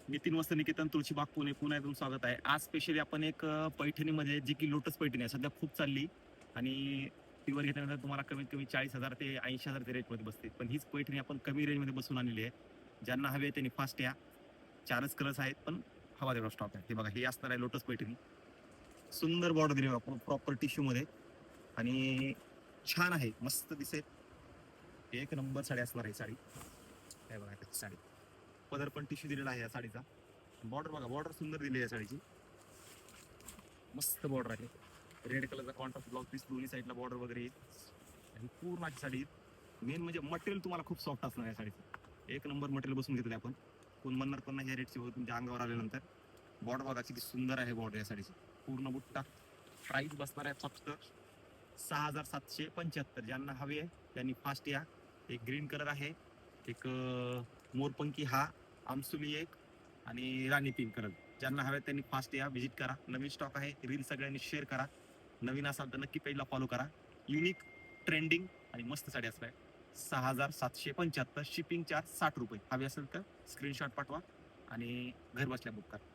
नितीन वस्त्र निकेतन, तुळशीबाग, पुणे. पुन्हा एकदम स्वागत आहे. आज स्पेशली आपण एक पैठणीमध्ये जी की लोटस पैठणी आहे, सध्या खूप चालली आणि प्युअर घेतल्यानंतर तुम्हाला कमीत कमी 40,000 ते 80,000 च्या रेंजमध्ये बसते. पण हीच पैठणी आपण कमी रेंजमध्ये बसून आणलेली आहे. ज्यांना हवे आहे त्यांनी फास्ट या. 4च कलर्स आहेत, पण हवा तेवढा स्टॉक आहे. हे बघा, हे असणार आहे लोटस पैठणी. सुंदर बॉर्डर दिली आपण प्रॉपर टिश्यू मध्ये आणि छान आहे, मस्त दिसेल. एक नंबर साडी असणार आहे साडी. काय बघा त्याची साडी, पदर पण टिश्यू दिलेला आहे या साडीचा. बॉर्डर बघा, बॉर्डर सुंदर दिली आहे साडीची, मस्त बॉर्डर आहे. रेड कलरचा कॉन्ट्रास्ट ब्लाउज पीस, दोन्ही साईडला बॉर्डर वगैरे आणि पूर्ण अशी साडी. मेन म्हणजे मटेरियल तुम्हाला खूप सॉफ्ट असणार या साडीचं. एक नंबर मटेरियल बसून घेतलं आपण. कोण म्हणणार पण नाही या रेटची तुमच्या अंगावर आल्यानंतर. बॉर्डर बघा किती सुंदर आहे बॉर्डर या साडीची, पूर्ण बुट्टा. प्राइस बसणार आहे फक्त 6,775. ज्यांना हवी आहे त्यांनी फास्ट या. एक ग्रीन कलर आहे, एक मोरपंखी हा, आमसुली एक आणि राणी पिंक कलर. ज्यांना हवे त्यांनी फास्ट या, व्हिजिट करा. नवीन स्टॉक आहे, रील सगळ्यांनी शेअर करा. नवीन असाल तर नक्की पेजला फॉलो करा. युनिक, ट्रेंडिंग आणि मस्त साडी असणार आहे. 6,775. शिपिंग चार्ज 60 रुपये. हवी असेल तर स्क्रीनशॉट पाठवा आणि घर बसल्या बुक करा.